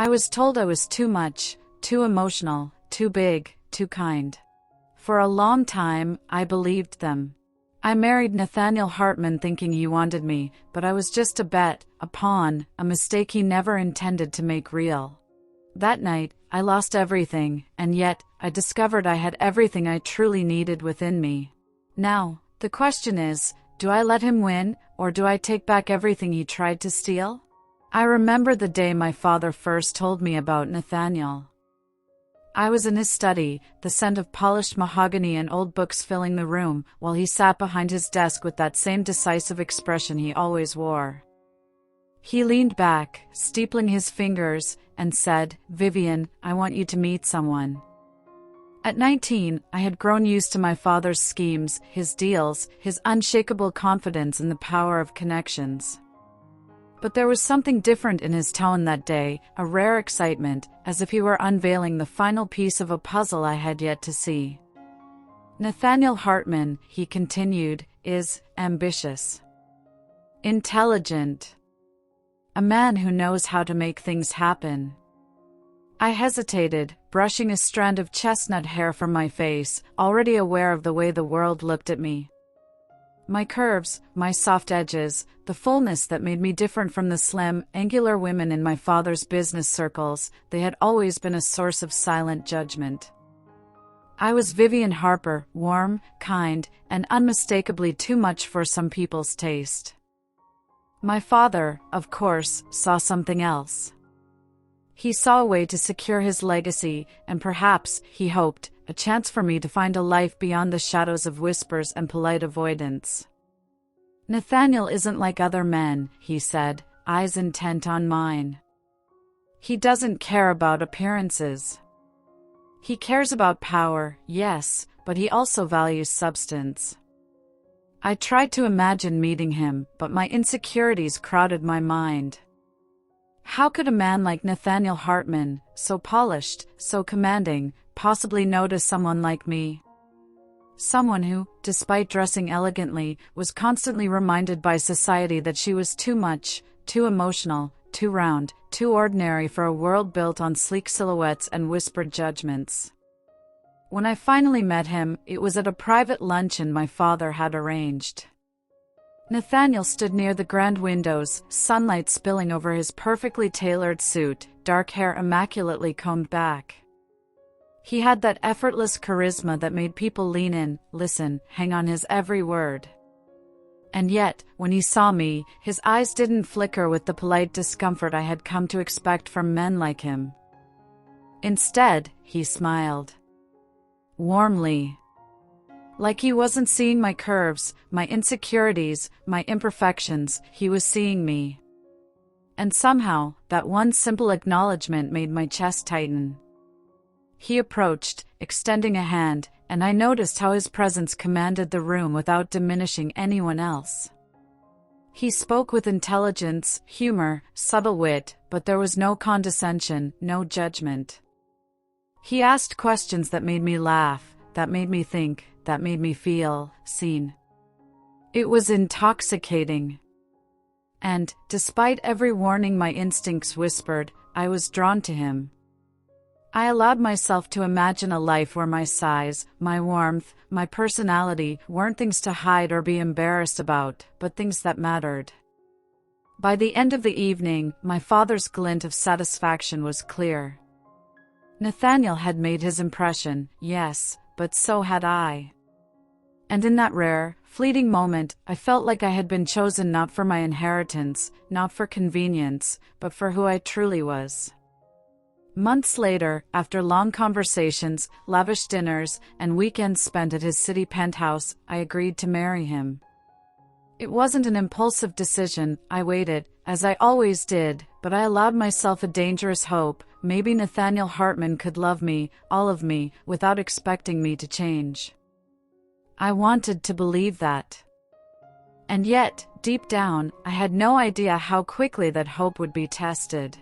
I was told I was too much, too emotional, too big, too kind. For a long time, I believed them. I married Nathaniel Hartman thinking he wanted me, but I was just a bet, a pawn, a mistake he never intended to make real. That night, I lost everything, and yet, I discovered I had everything I truly needed within me. Now, the question is, do I let him win, or do I take back everything he tried to steal? I remember the day my father first told me about Nathaniel. I was in his study, the scent of polished mahogany and old books filling the room, while he sat behind his desk with that same decisive expression he always wore. He leaned back, steepling his fingers, and said, "Vivian, I want you to meet someone." At 19, I had grown used to my father's schemes, his deals, his unshakable confidence in the power of connections. But there was something different in his tone that day, a rare excitement, as if he were unveiling the final piece of a puzzle I had yet to see. Nathaniel Hartman, he continued, is ambitious, intelligent, a man who knows how to make things happen. I hesitated, brushing a strand of chestnut hair from my face, already aware of the way the world looked at me. My curves, my soft edges, the fullness that made me different from the slim, angular women in my father's business circles, they had always been a source of silent judgment. I was Vivian Harper, warm, kind, and unmistakably too much for some people's taste. My father, of course, saw something else. He saw a way to secure his legacy, and perhaps, he hoped, a chance for me to find a life beyond the shadows of whispers and polite avoidance. "Nathaniel isn't like other men," he said, eyes intent on mine. "He doesn't care about appearances. He cares about power, yes, but he also values substance." I tried to imagine meeting him, but my insecurities crowded my mind. How could a man like Nathaniel Hartman, so polished, so commanding, possibly notice someone like me? Someone who, despite dressing elegantly, was constantly reminded by society that she was too much, too emotional, too round, too ordinary for a world built on sleek silhouettes and whispered judgments. When I finally met him, it was at a private luncheon my father had arranged. Nathaniel stood near the grand windows, sunlight spilling over his perfectly tailored suit, dark hair immaculately combed back. He had that effortless charisma that made people lean in, listen, hang on his every word. And yet, when he saw me, his eyes didn't flicker with the polite discomfort I had come to expect from men like him. Instead, he smiled. Warmly. Like he wasn't seeing my curves, my insecurities, my imperfections, he was seeing me. And somehow, that one simple acknowledgement made my chest tighten. He approached, extending a hand, and I noticed how his presence commanded the room without diminishing anyone else. He spoke with intelligence, humor, subtle wit, but there was no condescension, no judgment. He asked questions that made me laugh, that made me think, that made me feel seen. It was intoxicating. And, despite every warning my instincts whispered, I was drawn to him. I allowed myself to imagine a life where my size, my warmth, my personality weren't things to hide or be embarrassed about, but things that mattered. By the end of the evening, my father's glint of satisfaction was clear. Nathaniel had made his impression, yes, but so had I. And in that rare, fleeting moment, I felt like I had been chosen not for my inheritance, not for convenience, but for who I truly was. Months later, after long conversations, lavish dinners, and weekends spent at his city penthouse, I agreed to marry him. It wasn't an impulsive decision. I waited, as I always did, but I allowed myself a dangerous hope. Maybe Nathaniel Hartman could love me, all of me, without expecting me to change. I wanted to believe that. And yet, deep down, I had no idea how quickly that hope would be tested.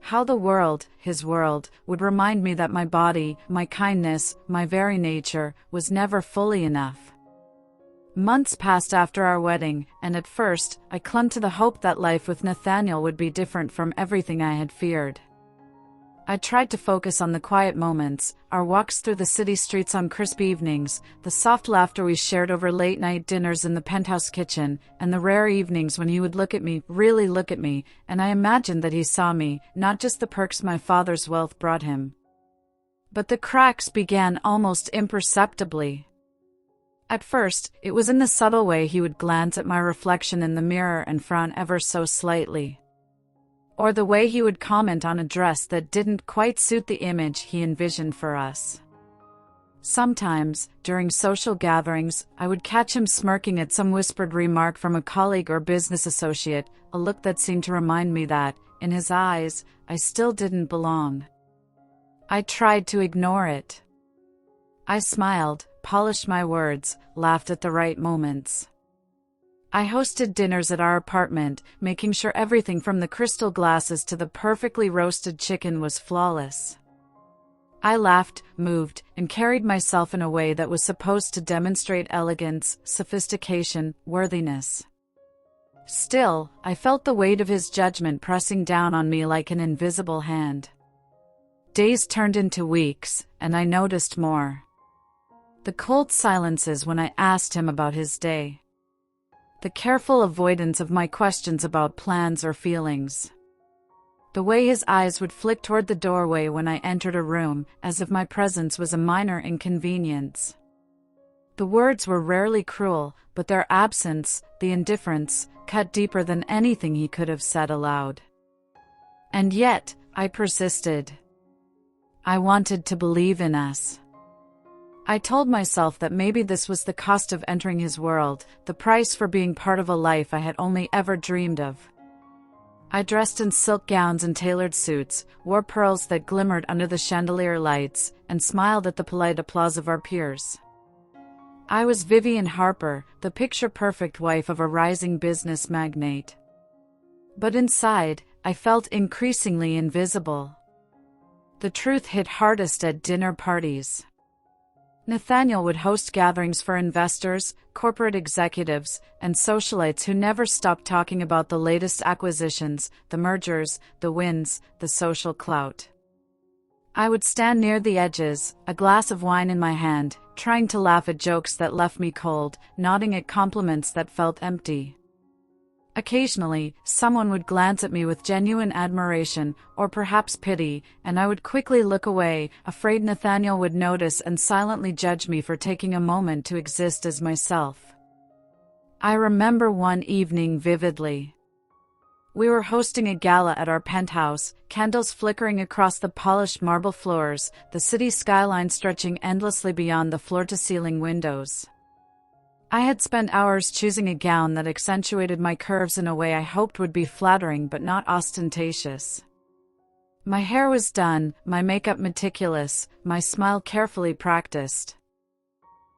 How the world, his world, would remind me that my body, my kindness, my very nature, was never fully enough. Months passed after our wedding, and at first, I clung to the hope that life with Nathaniel would be different from everything I had feared. I tried to focus on the quiet moments, our walks through the city streets on crisp evenings, the soft laughter we shared over late-night dinners in the penthouse kitchen, and the rare evenings when he would look at me, really look at me, and I imagined that he saw me, not just the perks my father's wealth brought him. But the cracks began almost imperceptibly. At first, it was in the subtle way he would glance at my reflection in the mirror and frown ever so slightly. Or the way he would comment on a dress that didn't quite suit the image he envisioned for us. Sometimes, during social gatherings, I would catch him smirking at some whispered remark from a colleague or business associate, a look that seemed to remind me that, in his eyes, I still didn't belong. I tried to ignore it. I smiled, polished my words, laughed at the right moments. I hosted dinners at our apartment, making sure everything from the crystal glasses to the perfectly roasted chicken was flawless. I laughed, moved, and carried myself in a way that was supposed to demonstrate elegance, sophistication, worthiness. Still, I felt the weight of his judgment pressing down on me like an invisible hand. Days turned into weeks, and I noticed more. The cold silences when I asked him about his day. The careful avoidance of my questions about plans or feelings. The way his eyes would flick toward the doorway when I entered a room, as if my presence was a minor inconvenience. The words were rarely cruel, but their absence, the indifference, cut deeper than anything he could have said aloud. And yet, I persisted. I wanted to believe in us. I told myself that maybe this was the cost of entering his world, the price for being part of a life I had only ever dreamed of. I dressed in silk gowns and tailored suits, wore pearls that glimmered under the chandelier lights, and smiled at the polite applause of our peers. I was Vivian Harper, the picture-perfect wife of a rising business magnate. But inside, I felt increasingly invisible. The truth hit hardest at dinner parties. Nathaniel would host gatherings for investors, corporate executives, and socialites who never stopped talking about the latest acquisitions, the mergers, the wins, the social clout. I would stand near the edges, a glass of wine in my hand, trying to laugh at jokes that left me cold, nodding at compliments that felt empty. Occasionally, someone would glance at me with genuine admiration, or perhaps pity, and I would quickly look away, afraid Nathaniel would notice and silently judge me for taking a moment to exist as myself. I remember one evening vividly. We were hosting a gala at our penthouse, candles flickering across the polished marble floors, the city skyline stretching endlessly beyond the floor-to-ceiling windows. I had spent hours choosing a gown that accentuated my curves in a way I hoped would be flattering but not ostentatious. My hair was done, my makeup meticulous, my smile carefully practiced.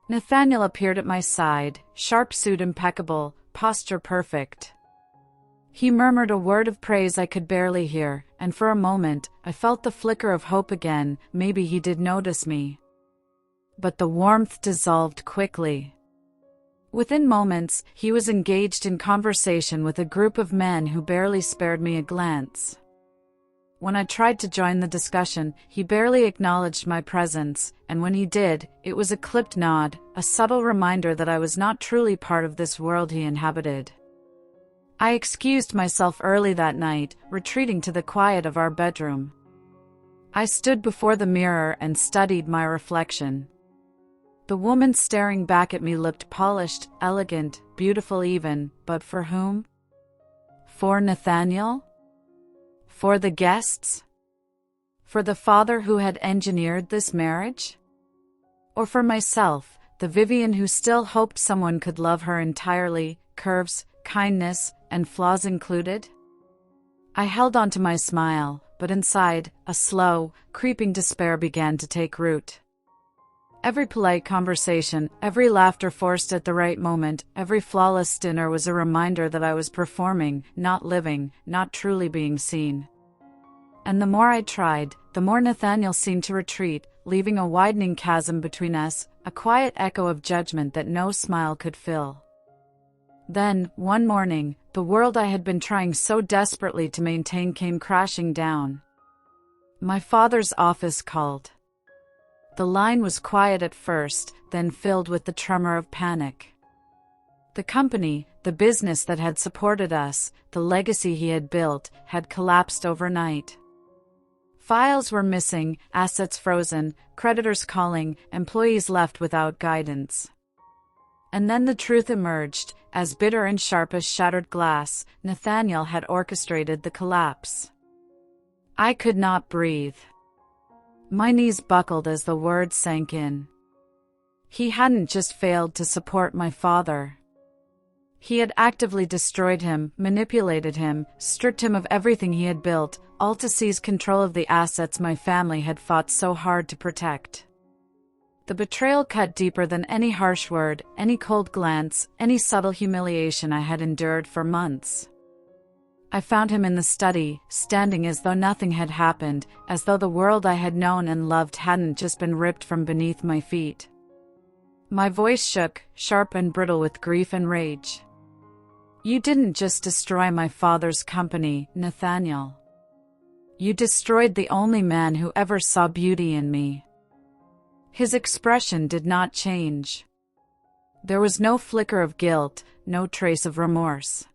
Nathaniel appeared at my side, sharp suit impeccable, posture perfect. He murmured a word of praise I could barely hear, and for a moment, I felt the flicker of hope again, maybe he did notice me. But the warmth dissolved quickly. Within moments, he was engaged in conversation with a group of men who barely spared me a glance. When I tried to join the discussion, he barely acknowledged my presence, and when he did, it was a clipped nod, a subtle reminder that I was not truly part of this world he inhabited. I excused myself early that night, retreating to the quiet of our bedroom. I stood before the mirror and studied my reflection. The woman staring back at me looked polished, elegant, beautiful even, but for whom? For Nathaniel? For the guests? For the father who had engineered this marriage? Or for myself, the Vivian who still hoped someone could love her entirely, curves, kindness, and flaws included? I held on to my smile, but inside, a slow, creeping despair began to take root. Every polite conversation, every laughter forced at the right moment, every flawless dinner was a reminder that I was performing, not living, not truly being seen. And the more I tried, the more Nathaniel seemed to retreat, leaving a widening chasm between us, a quiet echo of judgment that no smile could fill. Then, one morning, the world I had been trying so desperately to maintain came crashing down. My father's office called. The line was quiet at first, then filled with the tremor of panic. The company, the business that had supported us, the legacy he had built, had collapsed overnight. Files were missing, assets frozen, creditors calling, employees left without guidance. And then the truth emerged, as bitter and sharp as shattered glass. Nathaniel had orchestrated the collapse. I could not breathe. My knees buckled as the words sank in. He hadn't just failed to support my father. He had actively destroyed him, manipulated him, stripped him of everything he had built, all to seize control of the assets my family had fought so hard to protect. The betrayal cut deeper than any harsh word, any cold glance, any subtle humiliation I had endured for months. I found him in the study, standing as though nothing had happened, as though the world I had known and loved hadn't just been ripped from beneath my feet. My voice shook, sharp and brittle with grief and rage. You didn't just destroy my father's company, Nathaniel. You destroyed the only man who ever saw beauty in me. His expression did not change. There was no flicker of guilt, no trace of remorse.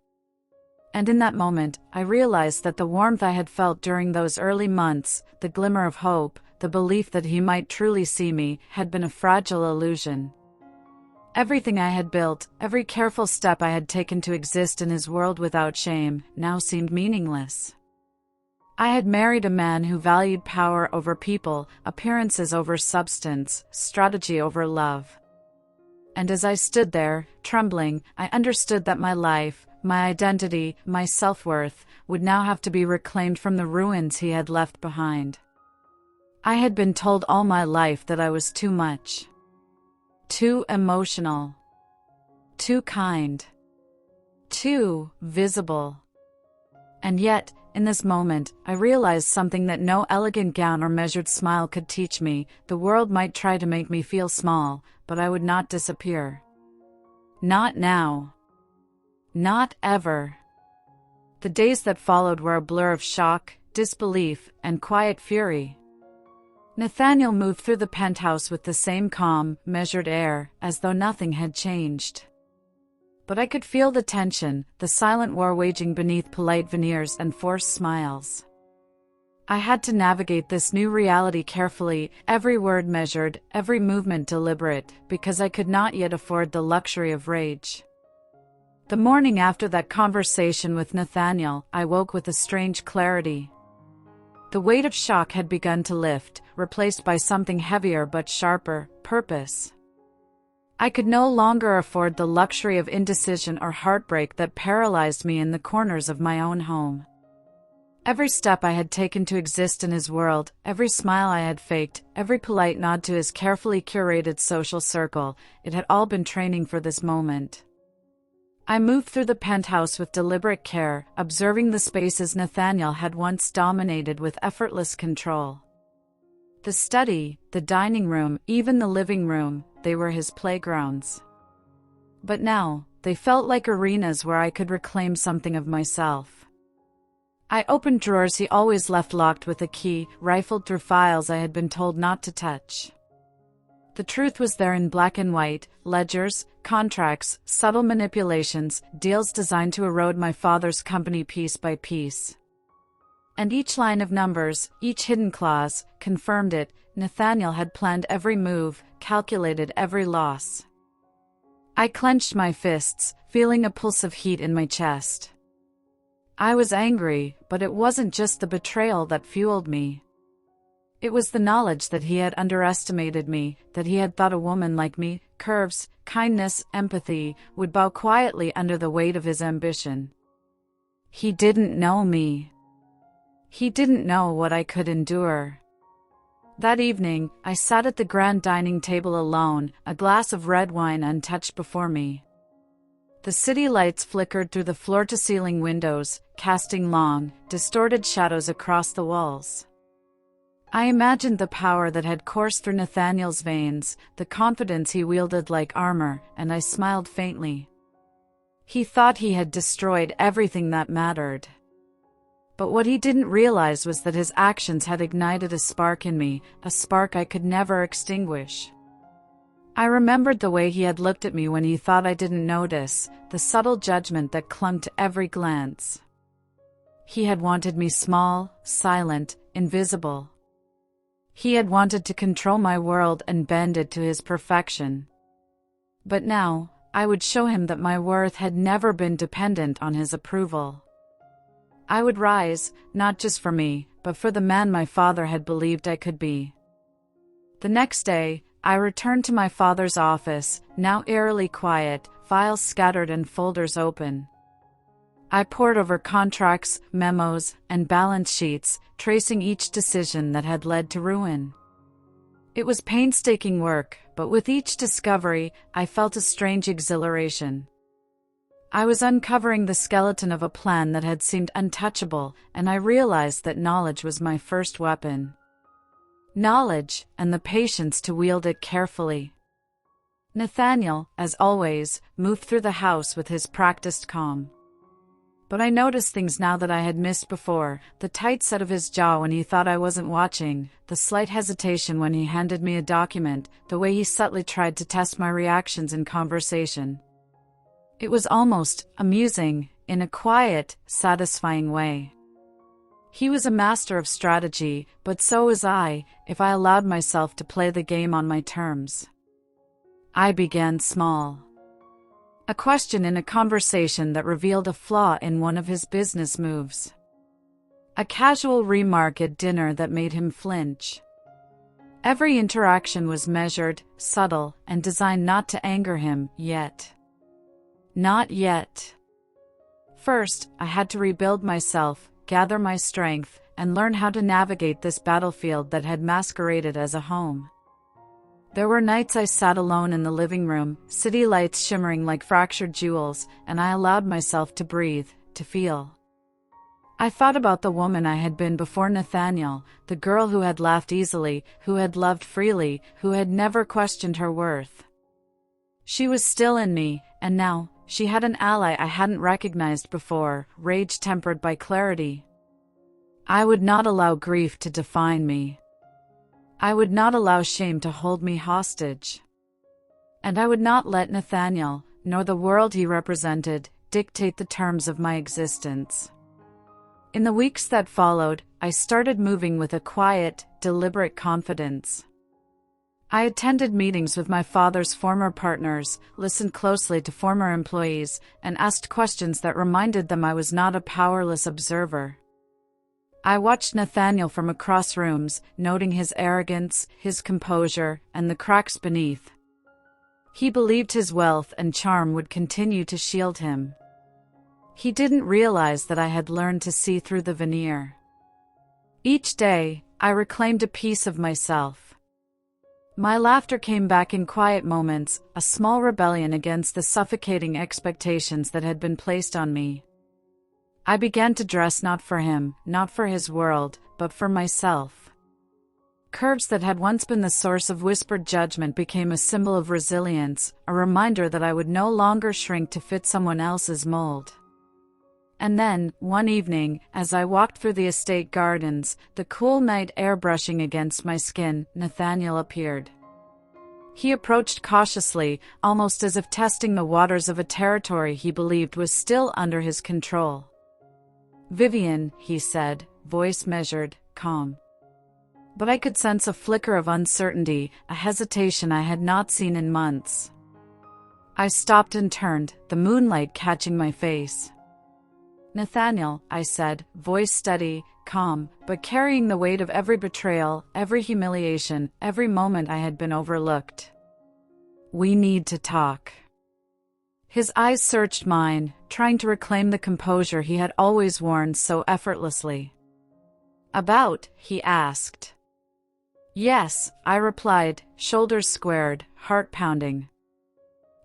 And in that moment, I realized that the warmth I had felt during those early months, the glimmer of hope, the belief that he might truly see me, had been a fragile illusion. Everything I had built, every careful step I had taken to exist in his world without shame, now seemed meaningless. I had married a man who valued power over people, appearances over substance, strategy over love. And as I stood there, trembling, I understood that my life, my identity, my self-worth, would now have to be reclaimed from the ruins he had left behind. I had been told all my life that I was too much. Too emotional. Too kind. Too visible. And yet, in this moment, I realized something that no elegant gown or measured smile could teach me. The world might try to make me feel small, but I would not disappear. Not now. Not ever. The days that followed were a blur of shock, disbelief, and quiet fury. Nathaniel moved through the penthouse with the same calm, measured air, as though nothing had changed. But I could feel the tension, the silent war waging beneath polite veneers and forced smiles. I had to navigate this new reality carefully, every word measured, every movement deliberate, because I could not yet afford the luxury of rage. The morning after that conversation with Nathaniel, I woke with a strange clarity. The weight of shock had begun to lift, replaced by something heavier but sharper, purpose. I could no longer afford the luxury of indecision or heartbreak that paralyzed me in the corners of my own home. Every step I had taken to exist in his world, every smile I had faked, every polite nod to his carefully curated social circle, it had all been training for this moment. I moved through the penthouse with deliberate care, observing the spaces Nathaniel had once dominated with effortless control. The study, the dining room, even the living room, they were his playgrounds. But now, they felt like arenas where I could reclaim something of myself. I opened drawers he always left locked with a key, rifled through files I had been told not to touch. The truth was there in black and white, ledgers, contracts, subtle manipulations, deals designed to erode my father's company piece by piece. And each line of numbers, each hidden clause, confirmed it. Nathaniel had planned every move, calculated every loss. I clenched my fists, feeling a pulse of heat in my chest. I was angry, but it wasn't just the betrayal that fueled me. It was the knowledge that he had underestimated me, that he had thought a woman like me, curves, kindness, empathy, would bow quietly under the weight of his ambition. He didn't know me. He didn't know what I could endure. That evening, I sat at the grand dining table alone, a glass of red wine untouched before me. The city lights flickered through the floor-to-ceiling windows, casting long, distorted shadows across the walls. I imagined the power that had coursed through Nathaniel's veins, the confidence he wielded like armor, and I smiled faintly. He thought he had destroyed everything that mattered. But what he didn't realize was that his actions had ignited a spark in me, a spark I could never extinguish. I remembered the way he had looked at me when he thought I didn't notice, the subtle judgment that clung to every glance. He had wanted me small, silent, invisible. He had wanted to control my world and bend it to his perfection. But now, I would show him that my worth had never been dependent on his approval. I would rise, not just for me, but for the man my father had believed I could be. The next day, I returned to my father's office, now eerily quiet, files scattered and folders open. I pored over contracts, memos, and balance sheets, tracing each decision that had led to ruin. It was painstaking work, but with each discovery, I felt a strange exhilaration. I was uncovering the skeleton of a plan that had seemed untouchable, and I realized that knowledge was my first weapon. Knowledge, and the patience to wield it carefully. Nathaniel, as always, moved through the house with his practiced calm. But I noticed things now that I had missed before, the tight set of his jaw when he thought I wasn't watching, the slight hesitation when he handed me a document, the way he subtly tried to test my reactions in conversation. It was almost amusing, in a quiet, satisfying way. He was a master of strategy, but so was I, if I allowed myself to play the game on my terms. I began small. A question in a conversation that revealed a flaw in one of his business moves. A casual remark at dinner that made him flinch. Every interaction was measured, subtle, and designed not to anger him, yet. Not yet. First, I had to rebuild myself, gather my strength, and learn how to navigate this battlefield that had masqueraded as a home. There were nights I sat alone in the living room, city lights shimmering like fractured jewels, and I allowed myself to breathe, to feel. I thought about the woman I had been before Nathaniel, the girl who had laughed easily, who had loved freely, who had never questioned her worth. She was still in me, and now, she had an ally I hadn't recognized before, rage tempered by clarity. I would not allow grief to define me. I would not allow shame to hold me hostage. And I would not let Nathaniel, nor the world he represented, dictate the terms of my existence. In the weeks that followed, I started moving with a quiet, deliberate confidence. I attended meetings with my father's former partners, listened closely to former employees, and asked questions that reminded them I was not a powerless observer. I watched Nathaniel from across rooms, noting his arrogance, his composure, and the cracks beneath. He believed his wealth and charm would continue to shield him. He didn't realize that I had learned to see through the veneer. Each day, I reclaimed a piece of myself. My laughter came back in quiet moments, a small rebellion against the suffocating expectations that had been placed on me. I began to dress not for him, not for his world, but for myself. Curves that had once been the source of whispered judgment became a symbol of resilience, a reminder that I would no longer shrink to fit someone else's mold. And then, one evening, as I walked through the estate gardens, the cool night air brushing against my skin, Nathaniel appeared. He approached cautiously, almost as if testing the waters of a territory he believed was still under his control. "Vivian," he said, voice measured, calm. But I could sense a flicker of uncertainty, a hesitation I had not seen in months. I stopped and turned, the moonlight catching my face. "Nathaniel," I said, voice steady, calm, but carrying the weight of every betrayal, every humiliation, every moment I had been overlooked. "We need to talk." His eyes searched mine, trying to reclaim the composure he had always worn so effortlessly. "About?" he asked. "Yes," I replied, shoulders squared, heart pounding.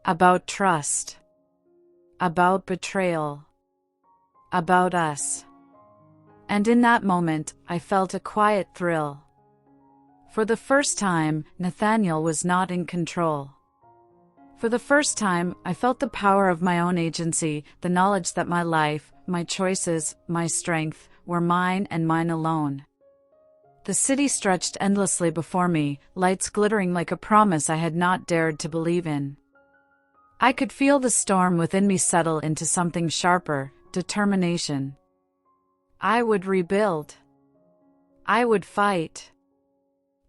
"About trust. About betrayal. About us." And in that moment, I felt a quiet thrill. For the first time, Nathaniel was not in control. For the first time, I felt the power of my own agency, the knowledge that my life, my choices, my strength, were mine and mine alone. The city stretched endlessly before me, lights glittering like a promise I had not dared to believe in. I could feel the storm within me settle into something sharper, determination. I would rebuild. I would fight.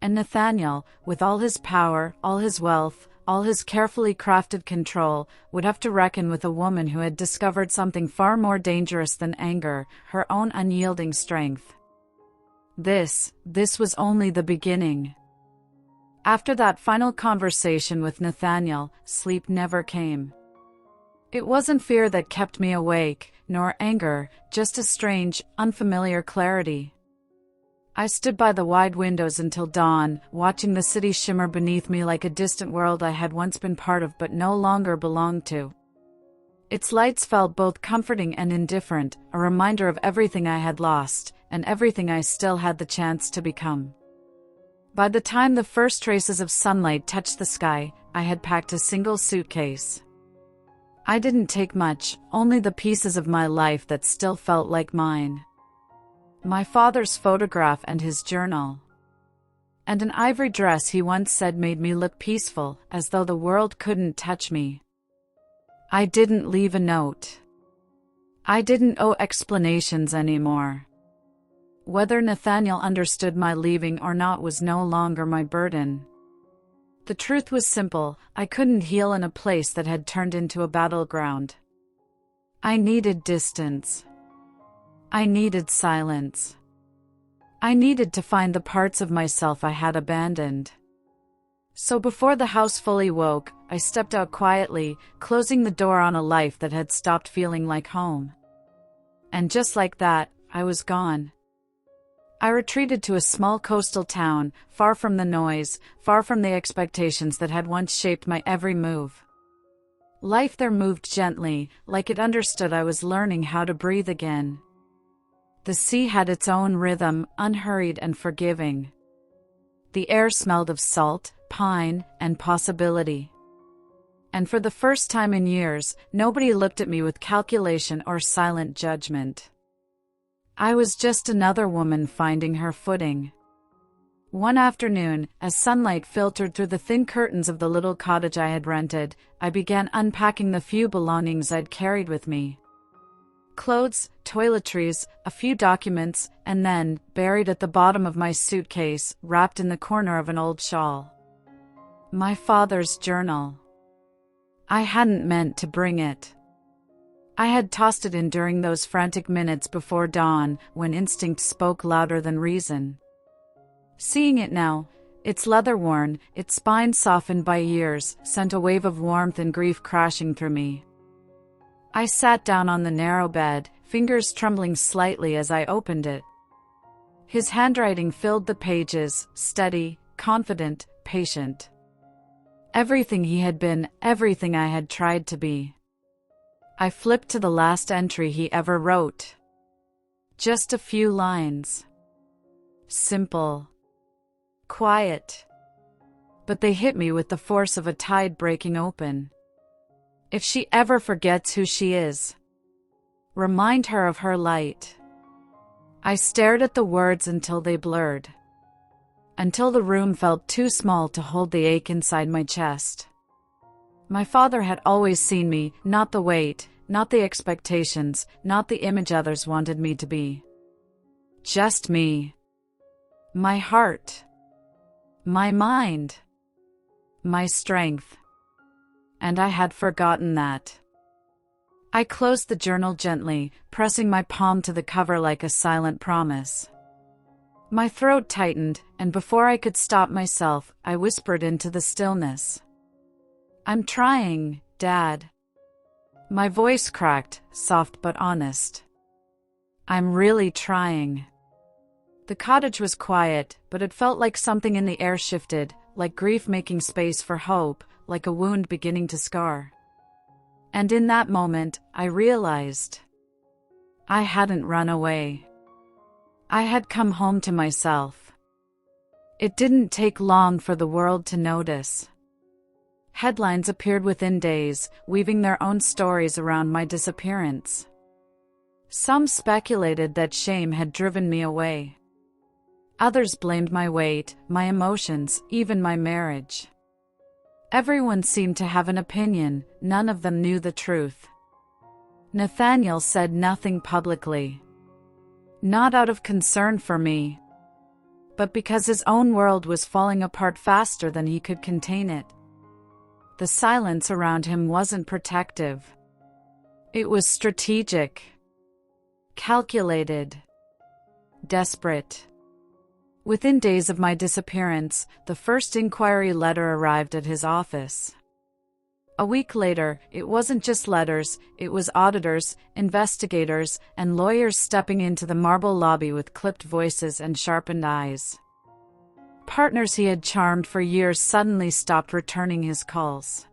And Nathaniel, with all his power, all his wealth, all his carefully crafted control, would have to reckon with a woman who had discovered something far more dangerous than anger, her own unyielding strength. This was only the beginning. After that final conversation with Nathaniel, sleep never came. It wasn't fear that kept me awake, nor anger, just a strange, unfamiliar clarity. I stood by the wide windows until dawn, watching the city shimmer beneath me like a distant world I had once been part of but no longer belonged to. Its lights felt both comforting and indifferent, a reminder of everything I had lost, and everything I still had the chance to become. By the time the first traces of sunlight touched the sky, I had packed a single suitcase. I didn't take much, only the pieces of my life that still felt like mine. My father's photograph and his journal. And an ivory dress he once said made me look peaceful, as though the world couldn't touch me. I didn't leave a note. I didn't owe explanations anymore. Whether Nathaniel understood my leaving or not was no longer my burden. The truth was simple, I couldn't heal in a place that had turned into a battleground. I needed distance. I needed silence. I needed to find the parts of myself I had abandoned. So before the house fully woke, I stepped out quietly, closing the door on a life that had stopped feeling like home. And just like that, I was gone. I retreated to a small coastal town, far from the noise, far from the expectations that had once shaped my every move. Life there moved gently, like it understood I was learning how to breathe again. The sea had its own rhythm, unhurried and forgiving. The air smelled of salt, pine, and possibility. And for the first time in years, nobody looked at me with calculation or silent judgment. I was just another woman finding her footing. One afternoon, as sunlight filtered through the thin curtains of the little cottage I had rented, I began unpacking the few belongings I'd carried with me. Clothes, toiletries, a few documents, and then, buried at the bottom of my suitcase, wrapped in the corner of an old shawl, my father's journal. I hadn't meant to bring it. I had tossed it in during those frantic minutes before dawn, when instinct spoke louder than reason. Seeing it now, its leather-worn, its spine softened by years, sent a wave of warmth and grief crashing through me. I sat down on the narrow bed, fingers trembling slightly as I opened it. His handwriting filled the pages, steady, confident, patient. Everything he had been, everything I had tried to be. I flipped to the last entry he ever wrote. Just a few lines. Simple. Quiet. But they hit me with the force of a tide breaking open. If she ever forgets who she is, remind her of her light. I stared at the words until they blurred. Until the room felt too small to hold the ache inside my chest. My father had always seen me, not the weight, not the expectations, not the image others wanted me to be. Just me. My heart. My mind. My strength. And I had forgotten that. I closed the journal gently, pressing my palm to the cover like a silent promise. My throat tightened, and before I could stop myself, I whispered into the stillness. I'm trying, Dad. My voice cracked, soft but honest. I'm really trying. The cottage was quiet, but it felt like something in the air shifted, like grief making space for hope, like a wound beginning to scar. And in that moment, I realized I hadn't run away. I had come home to myself. It didn't take long for the world to notice. Headlines appeared within days, weaving their own stories around my disappearance. Some speculated that shame had driven me away. Others blamed my weight, my emotions, even my marriage. Everyone seemed to have an opinion, none of them knew the truth. Nathaniel said nothing publicly. Not out of concern for me, but because his own world was falling apart faster than he could contain it. The silence around him wasn't protective. It was strategic, calculated, desperate. Within days of my disappearance, the first inquiry letter arrived at his office. A week later, it wasn't just letters, it was auditors, investigators, and lawyers stepping into the marble lobby with clipped voices and sharpened eyes. Partners he had charmed for years suddenly stopped returning his calls.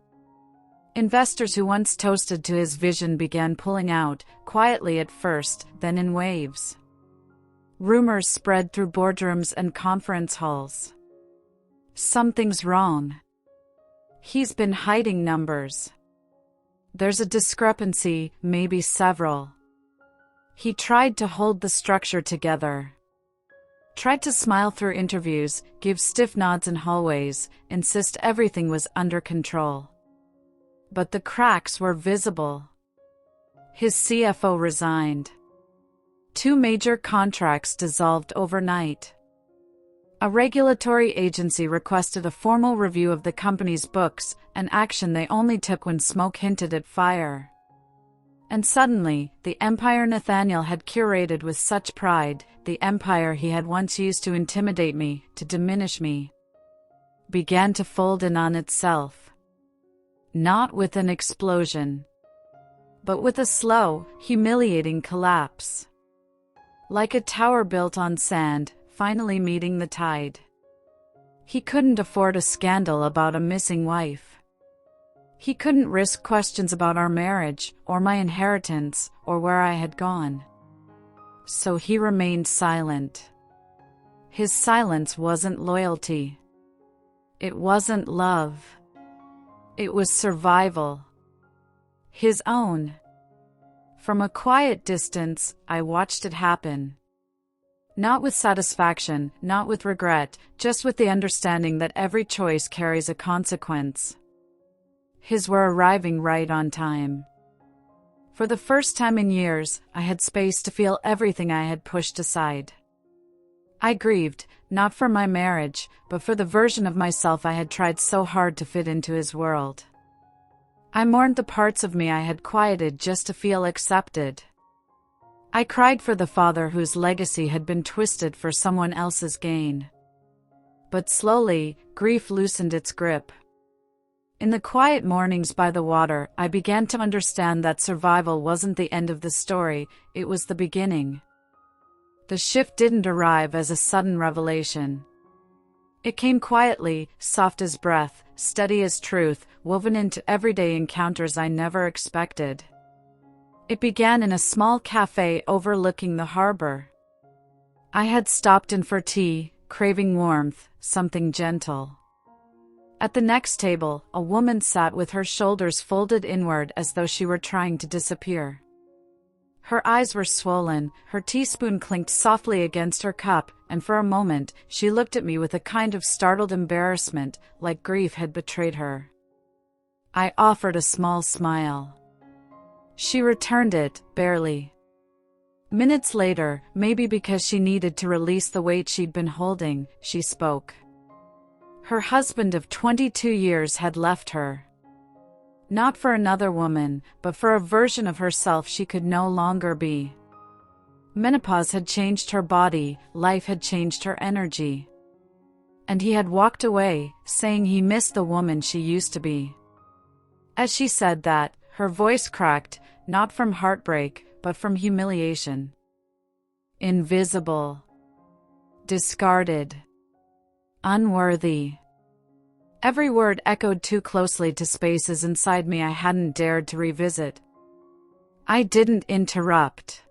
Investors who once toasted to his vision began pulling out, quietly at first, then in waves. Rumors spread through boardrooms and conference halls. Something's wrong. He's been hiding numbers. There's a discrepancy, maybe several. He tried to hold the structure together. Tried to smile through interviews, give stiff nods in hallways, insist everything was under control. But the cracks were visible. His CFO resigned. 2 major contracts dissolved overnight. A regulatory agency requested a formal review of the company's books, an action they only took when smoke hinted at fire. And suddenly, the empire Nathaniel had curated with such pride, the empire he had once used to intimidate me, to diminish me, began to fold in on itself. Not with an explosion, but with a slow, humiliating collapse. Like a tower built on sand, finally meeting the tide. He couldn't afford a scandal about a missing wife. He couldn't risk questions about our marriage, or my inheritance, or where I had gone. So he remained silent. His silence wasn't loyalty. It wasn't love. It was survival. His own. From a quiet distance, I watched it happen. Not with satisfaction, not with regret, just with the understanding that every choice carries a consequence. His were arriving right on time. For the first time in years, I had space to feel everything I had pushed aside. I grieved, not for my marriage, but for the version of myself I had tried so hard to fit into his world. I mourned the parts of me I had quieted just to feel accepted. I cried for the father whose legacy had been twisted for someone else's gain. But slowly, grief loosened its grip. In the quiet mornings by the water, I began to understand that survival wasn't the end of the story, it was the beginning. The shift didn't arrive as a sudden revelation. It came quietly, soft as breath, steady as truth, woven into everyday encounters I never expected. It began in a small cafe overlooking the harbor. I had stopped in for tea, craving warmth, something gentle. At the next table, a woman sat with her shoulders folded inward as though she were trying to disappear. Her eyes were swollen, her teaspoon clinked softly against her cup, and for a moment, she looked at me with a kind of startled embarrassment, like grief had betrayed her. I offered a small smile. She returned it, barely. Minutes later, maybe because she needed to release the weight she'd been holding, she spoke. Her husband of 22 years had left her. Not for another woman, but for a version of herself she could no longer be. Menopause had changed her body, life had changed her energy. And he had walked away, saying he missed the woman she used to be. As she said that, her voice cracked, not from heartbreak, but from humiliation. Invisible. Discarded. Unworthy. Every word echoed too closely to spaces inside me I hadn't dared to revisit. I didn't interrupt.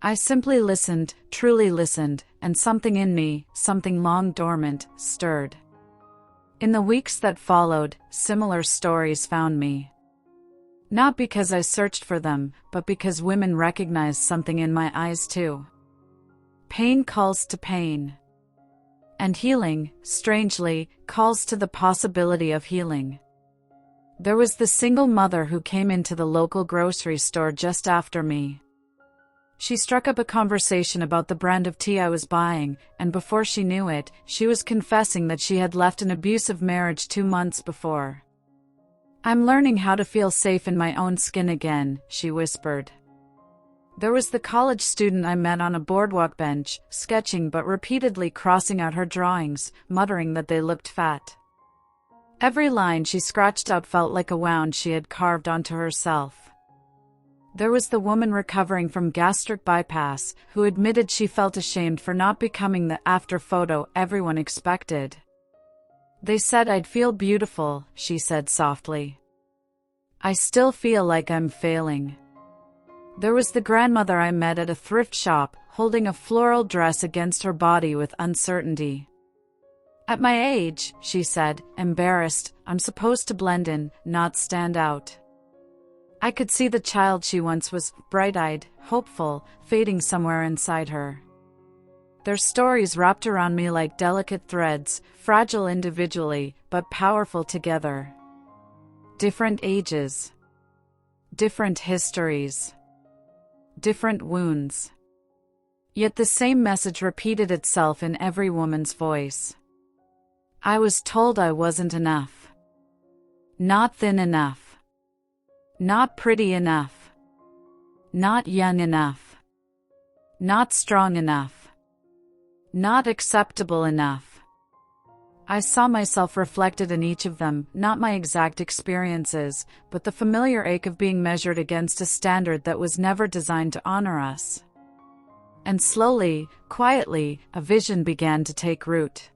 I simply listened, truly listened, and something in me, something long dormant, stirred. In the weeks that followed, similar stories found me. Not because I searched for them, but because women recognized something in my eyes too. Pain calls to pain. And healing, strangely, calls to the possibility of healing. There was the single mother who came into the local grocery store just after me. She struck up a conversation about the brand of tea I was buying, and before she knew it, she was confessing that she had left an abusive marriage 2 months before. "I'm learning how to feel safe in my own skin again," she whispered. There was the college student I met on a boardwalk bench, sketching but repeatedly crossing out her drawings, muttering that they looked fat. Every line she scratched out felt like a wound she had carved onto herself. There was the woman recovering from gastric bypass, who admitted she felt ashamed for not becoming the after photo everyone expected. "They said I'd feel beautiful," she said softly. "I still feel like I'm failing." There was the grandmother I met at a thrift shop, holding a floral dress against her body with uncertainty. "At my age," she said, embarrassed, "I'm supposed to blend in, not stand out." I could see the child she once was, bright-eyed, hopeful, fading somewhere inside her. Their stories wrapped around me like delicate threads, fragile individually, but powerful together. Different ages. Different histories. Different wounds. Yet the same message repeated itself in every woman's voice. I was told I wasn't enough. Not thin enough. Not pretty enough. Not young enough. Not strong enough. Not acceptable enough. I saw myself reflected in each of them, not my exact experiences, but the familiar ache of being measured against a standard that was never designed to honor us. And slowly, quietly, a vision began to take root.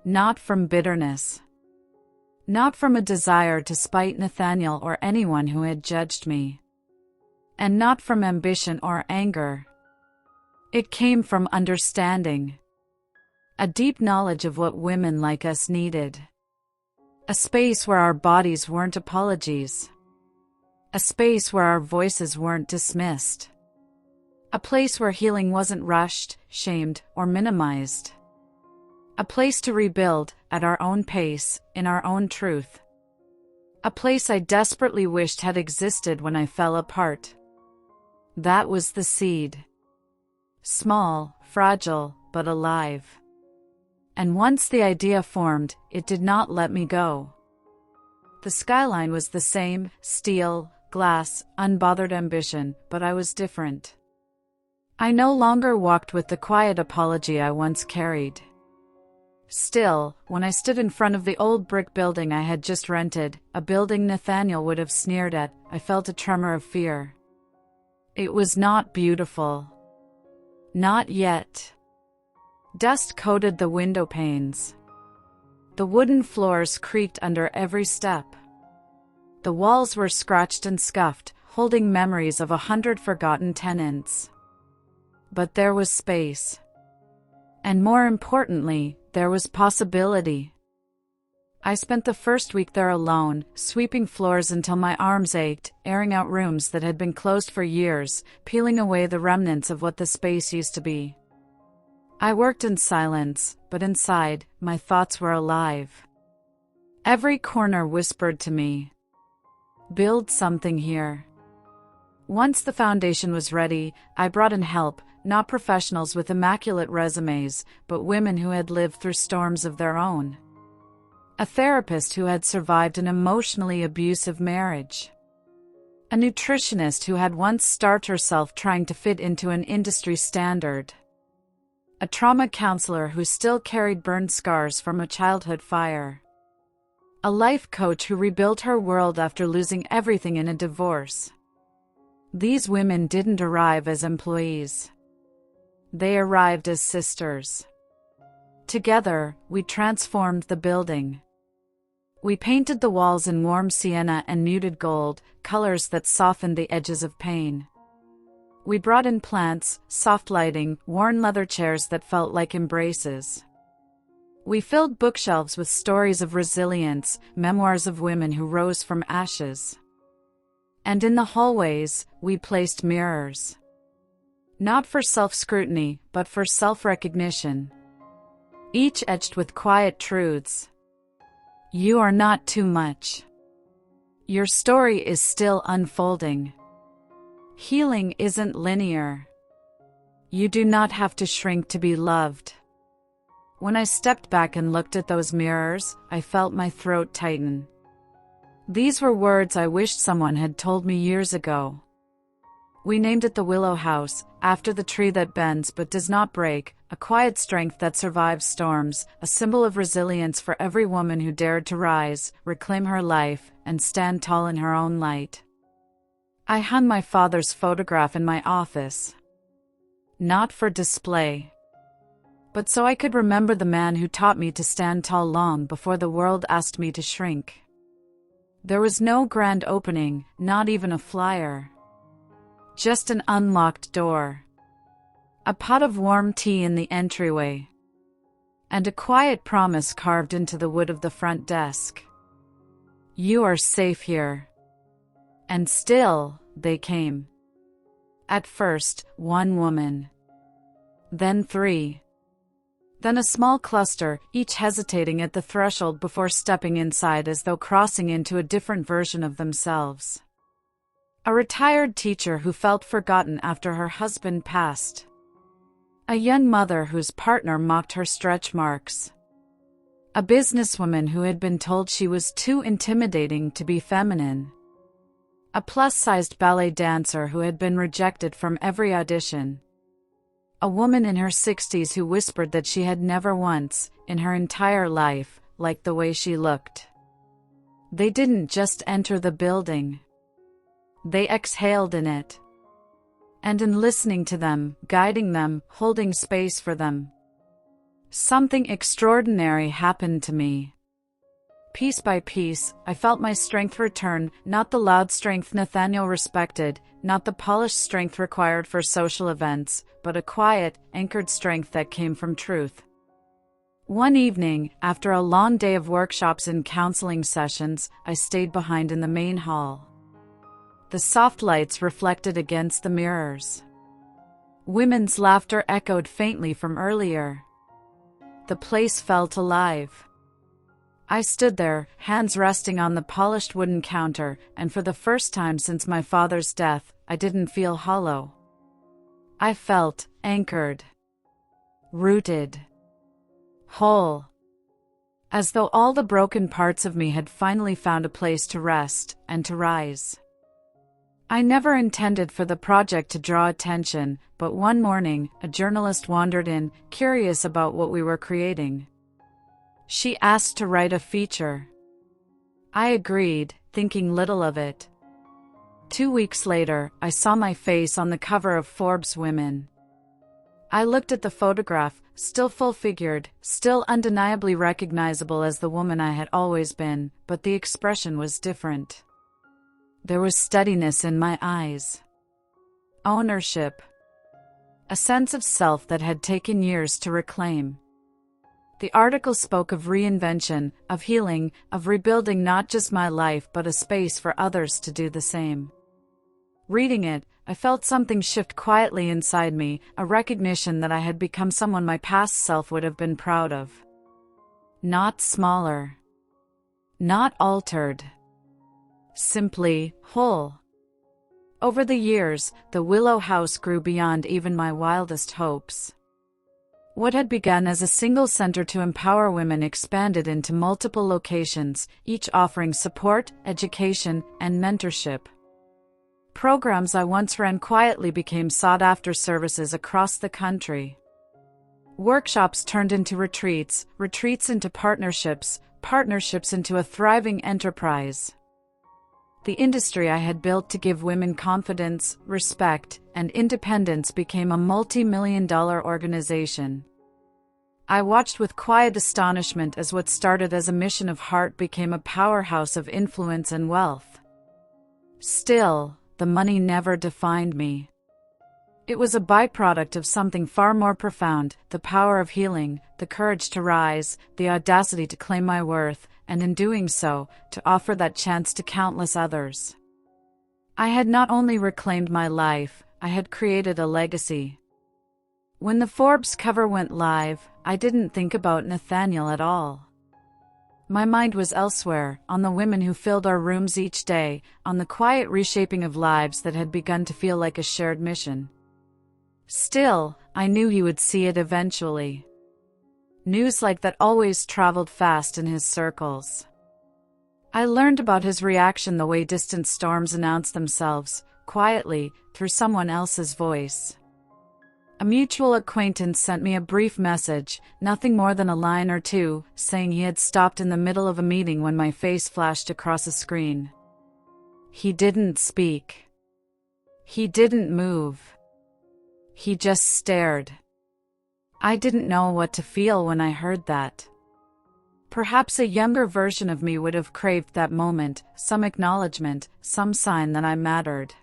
Not from bitterness. Not from a desire to spite Nathaniel or anyone who had judged me. And not from ambition or anger. It came from understanding. A deep knowledge of what women like us needed. A space where our bodies weren't apologies. A space where our voices weren't dismissed. A place where healing wasn't rushed, shamed, or minimized. A place to rebuild, at our own pace, in our own truth. A place I desperately wished had existed when I fell apart. That was the seed. Small, fragile, but alive. And once the idea formed, it did not let me go. The skyline was the same, steel, glass, unbothered ambition, but I was different. I no longer walked with the quiet apology I once carried. Still, when I stood in front of the old brick building I had just rented, a building Nathaniel would have sneered at, I felt a tremor of fear. It was not beautiful. Not yet. Dust coated the window panes. The wooden floors creaked under every step. The walls were scratched and scuffed, holding memories of 100 forgotten tenants. But there was space. And more importantly, there was possibility. I spent the first week there alone, sweeping floors until my arms ached, airing out rooms that had been closed for years, peeling away the remnants of what the space used to be. I worked in silence, but inside, my thoughts were alive. Every corner whispered to me, "Build something here." Once the foundation was ready, I brought in help, not professionals with immaculate resumes, but women who had lived through storms of their own. A therapist who had survived an emotionally abusive marriage. A nutritionist who had once starved herself trying to fit into an industry standard. A trauma counselor who still carried burned scars from a childhood fire. A life coach who rebuilt her world after losing everything in a divorce. These women didn't arrive as employees. They arrived as sisters. Together, we transformed the building. We painted the walls in warm sienna and muted gold, colors that softened the edges of pain. We brought in plants, soft lighting, worn leather chairs that felt like embraces. We filled bookshelves with stories of resilience, memoirs of women who rose from ashes. And in the hallways, we placed mirrors. Not for self-scrutiny, but for self-recognition. Each etched with quiet truths. You are not too much. Your story is still unfolding. Healing isn't linear. You do not have to shrink to be loved. When I stepped back and looked at those mirrors, I felt my throat tighten. These were words I wished someone had told me years ago. We named it the Willow House, after the tree that bends but does not break, a quiet strength that survives storms, a symbol of resilience for every woman who dared to rise, reclaim her life, and stand tall in her own light. I hung my father's photograph in my office. Not for display, but so I could remember the man who taught me to stand tall long before the world asked me to shrink. There was no grand opening, not even a flyer. Just an unlocked door. A pot of warm tea in the entryway. And a quiet promise carved into the wood of the front desk. You are safe here. And still, they came. At first, one woman. Then 3. Then a small cluster, each hesitating at the threshold before stepping inside as though crossing into a different version of themselves. A retired teacher who felt forgotten after her husband passed. A young mother whose partner mocked her stretch marks. A businesswoman who had been told she was too intimidating to be feminine. A plus-sized ballet dancer who had been rejected from every audition. A woman in her 60s who whispered that she had never once, in her entire life, liked the way she looked. They didn't just enter the building. They exhaled in it. And in listening to them, guiding them, holding space for them, something extraordinary happened to me. Piece by piece, I felt my strength return, not the loud strength Nathaniel respected, not the polished strength required for social events, but a quiet, anchored strength that came from truth. One evening, after a long day of workshops and counseling sessions, I stayed behind in the main hall. The soft lights reflected against the mirrors. Women's laughter echoed faintly from earlier. The place felt alive. I stood there, hands resting on the polished wooden counter, and for the first time since my father's death, I didn't feel hollow. I felt anchored, rooted, whole, as though all the broken parts of me had finally found a place to rest and to rise. I never intended for the project to draw attention, but one morning, a journalist wandered in, curious about what we were creating. She asked to write a feature. I agreed, thinking little of it. 2 weeks later, I saw my face on the cover of Forbes Women. I looked at the photograph, still full-figured, still undeniably recognizable as the woman I had always been, but the expression was different. There was steadiness in my eyes. Ownership. A sense of self that had taken years to reclaim. The article spoke of reinvention, of healing, of rebuilding not just my life but a space for others to do the same. Reading it, I felt something shift quietly inside me, a recognition that I had become someone my past self would have been proud of. Not smaller. Not altered. Simply whole. Over the years, the Willow House grew beyond even my wildest hopes. What had begun as a single center to empower women expanded into multiple locations, each offering support, education, and mentorship. Programs I once ran quietly became sought-after services across the country. Workshops turned into retreats, retreats into partnerships, partnerships into a thriving enterprise. The industry I had built to give women confidence, respect, and independence became a multi-million-dollar organization. I watched with quiet astonishment as what started as a mission of heart became a powerhouse of influence and wealth. Still, the money never defined me. It was a byproduct of something far more profound, the power of healing, the courage to rise, the audacity to claim my worth, and in doing so, to offer that chance to countless others. I had not only reclaimed my life, I had created a legacy. When the Forbes cover went live, I didn't think about Nathaniel at all. My mind was elsewhere, on the women who filled our rooms each day, on the quiet reshaping of lives that had begun to feel like a shared mission. Still, I knew he would see it eventually. News like that always traveled fast in his circles. I learned about his reaction the way distant storms announce themselves, quietly, through someone else's voice. A mutual acquaintance sent me a brief message, nothing more than a line or two, saying he had stopped in the middle of a meeting when my face flashed across a screen. He didn't speak. He didn't move. He just stared. I didn't know what to feel when I heard that. Perhaps a younger version of me would have craved that moment, some acknowledgement, some sign that I mattered.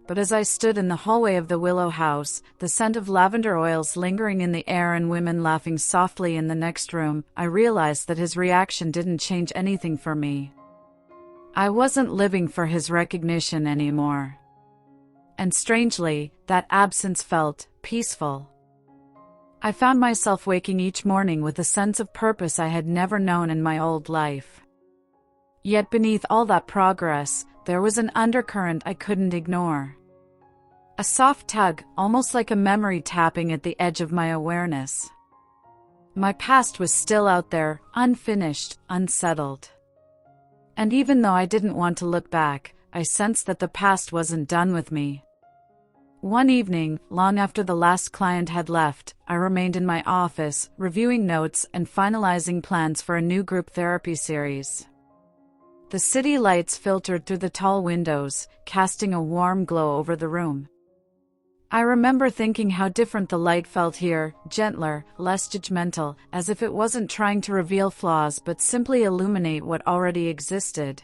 But as I stood in the hallway of the Willow House, the scent of lavender oils lingering in the air and women laughing softly in the next room, I realized that his reaction didn't change anything for me. I wasn't living for his recognition anymore. And strangely, that absence felt peaceful. I found myself waking each morning with a sense of purpose I had never known in my old life. Yet beneath all that progress, there was an undercurrent I couldn't ignore. A soft tug, almost like a memory tapping at the edge of my awareness. My past was still out there, unfinished, unsettled. And even though I didn't want to look back, I sensed that the past wasn't done with me. One evening, long after the last client had left, I remained in my office, reviewing notes and finalizing plans for a new group therapy series. The city lights filtered through the tall windows, casting a warm glow over the room. I remember thinking how different the light felt here, gentler, less judgmental, as if it wasn't trying to reveal flaws but simply illuminate what already existed.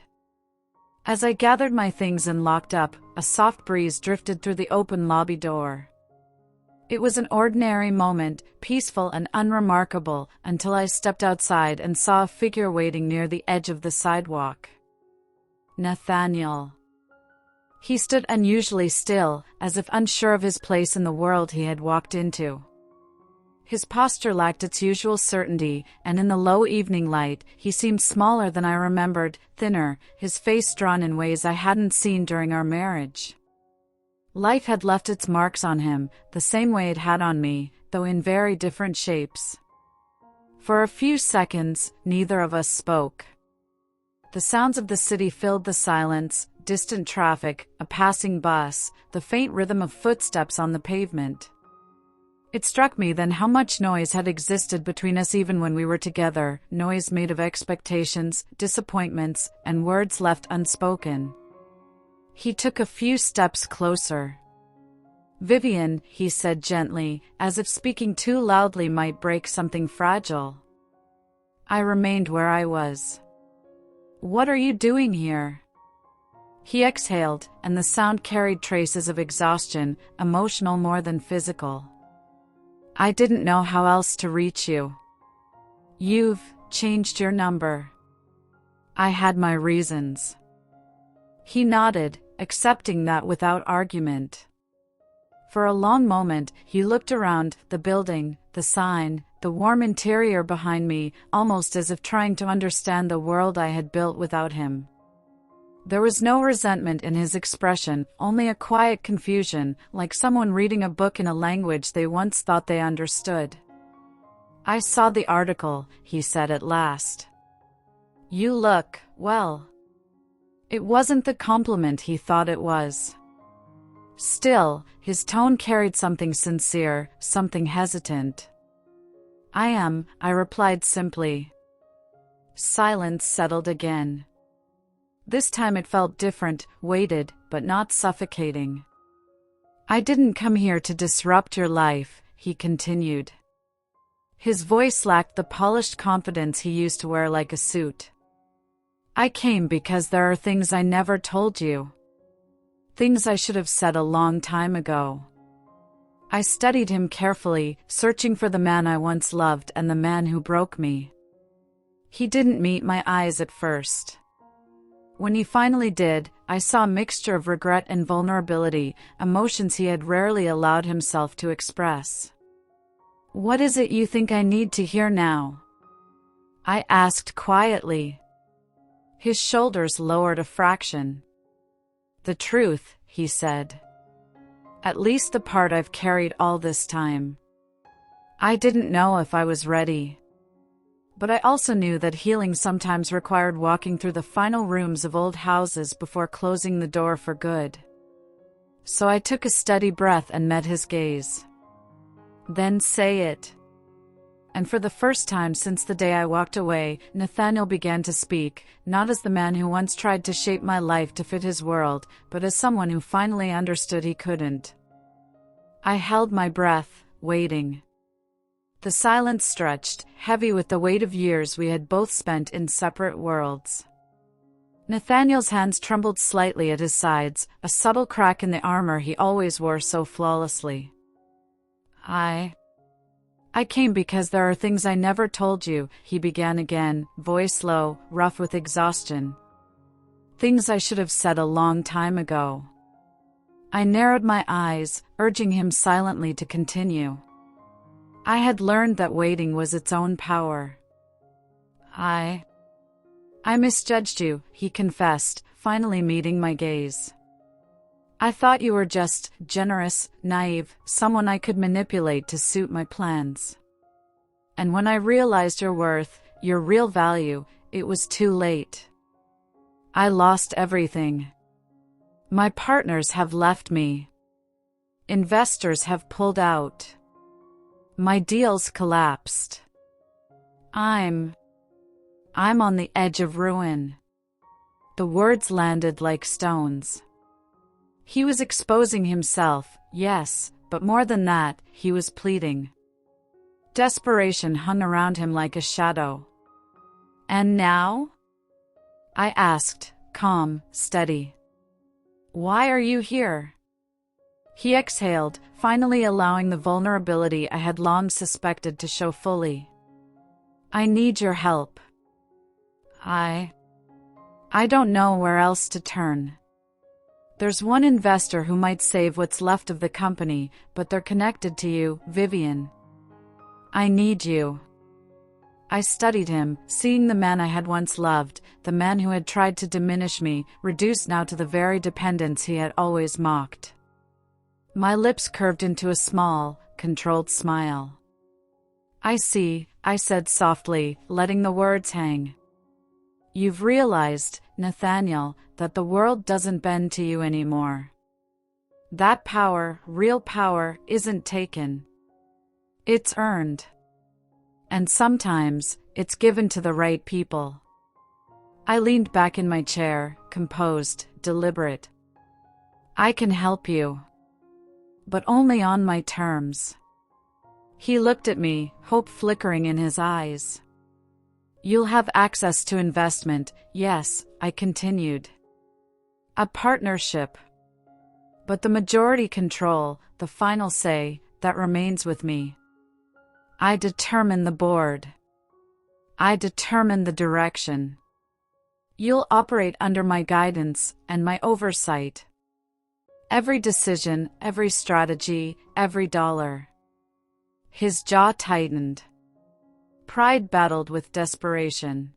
As I gathered my things and locked up, a soft breeze drifted through the open lobby door. It was an ordinary moment, peaceful and unremarkable, until I stepped outside and saw a figure waiting near the edge of the sidewalk. Nathaniel. He stood unusually still, as if unsure of his place in the world he had walked into. His posture lacked its usual certainty, and in the low evening light, he seemed smaller than I remembered, thinner, his face drawn in ways I hadn't seen during our marriage. Life had left its marks on him, the same way it had on me, though in very different shapes. For a few seconds, neither of us spoke. The sounds of the city filled the silence, distant traffic, a passing bus, the faint rhythm of footsteps on the pavement. It struck me then how much noise had existed between us even when we were together, noise made of expectations, disappointments, and words left unspoken. He took a few steps closer. "Vivian," he said gently, as if speaking too loudly might break something fragile. I remained where I was. "What are you doing here?" He exhaled, and the sound carried traces of exhaustion, emotional more than physical. "I didn't know how else to reach you. You've changed your number." I had my reasons. He nodded, accepting that without argument. For a long moment, he looked around, the building, the sign, the warm interior behind me, almost as if trying to understand the world I had built without him. There was no resentment in his expression, only a quiet confusion, like someone reading a book in a language they once thought they understood. "I saw the article," he said at last. "You look, well." It wasn't the compliment he thought it was. Still, his tone carried something sincere, something hesitant. "I am," I replied simply. Silence settled again. This time it felt different, weighted, but not suffocating. "I didn't come here to disrupt your life," he continued. His voice lacked the polished confidence he used to wear like a suit. "I came because there are things I never told you. Things I should have said a long time ago. I studied him carefully, searching for the man I once loved and the man who broke me. He didn't meet my eyes at first. When he finally did, I saw a mixture of regret and vulnerability, emotions he had rarely allowed himself to express. "What is it you think I need to hear now?" I asked quietly. His shoulders lowered a fraction. "The truth," he said. "At least the part I've carried all this time." I didn't know if I was ready. But I also knew that healing sometimes required walking through the final rooms of old houses before closing the door for good. So I took a steady breath and met his gaze. "Then say it." And for the first time since the day I walked away, Nathaniel began to speak, not as the man who once tried to shape my life to fit his world, but as someone who finally understood he couldn't. I held my breath, waiting. The silence stretched, heavy with the weight of years we had both spent in separate worlds. Nathaniel's hands trembled slightly at his sides, a subtle crack in the armor he always wore so flawlessly. I came because there are things I never told you," he began again, voice low, rough with exhaustion. "Things I should have said a long time ago." I narrowed my eyes, urging him silently to continue. I had learned that waiting was its own power. I misjudged you," he confessed, finally meeting my gaze. "I thought you were just generous, naive, someone I could manipulate to suit my plans. And when I realized your worth, your real value, it was too late. I lost everything. My partners have left me. Investors have pulled out. My deals collapsed. I'm on the edge of ruin." The words landed like stones. He was exposing himself, yes, but more than that, he was pleading. Desperation hung around him like a shadow. "And now?" I asked, calm, steady. "Why are you here?" He exhaled, finally allowing the vulnerability I had long suspected to show fully. "I need your help. I don't know where else to turn. There's one investor who might save what's left of the company, but they're connected to you, Vivian. I need you." I studied him, seeing the man I had once loved, the man who had tried to diminish me, reduced now to the very dependence he had always mocked. My lips curved into a small, controlled smile. "I see," I said softly, letting the words hang. "You've realized, Nathaniel, that the world doesn't bend to you anymore. That power, real power, isn't taken. It's earned. And sometimes, it's given to the right people." I leaned back in my chair, composed, deliberate. "I can help you. But only on my terms." He looked at me, hope flickering in his eyes. "You'll have access to investment, yes," I continued. "A partnership. But the majority control, the final say, that remains with me. I determine the board. I determine the direction. You'll operate under my guidance and my oversight. Every decision, every strategy, every dollar." His jaw tightened. Pride battled with desperation.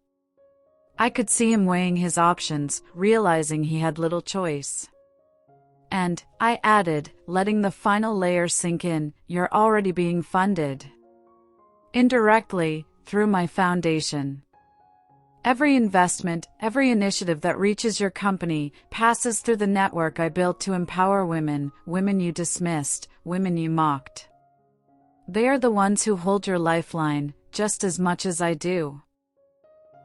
I could see him weighing his options, realizing he had little choice. "And," I added, letting the final layer sink in, "you're already being funded. Indirectly, through my foundation. Every investment, every initiative that reaches your company, passes through the network I built to empower women, women you dismissed, women you mocked. They are the ones who hold your lifeline, just as much as I do."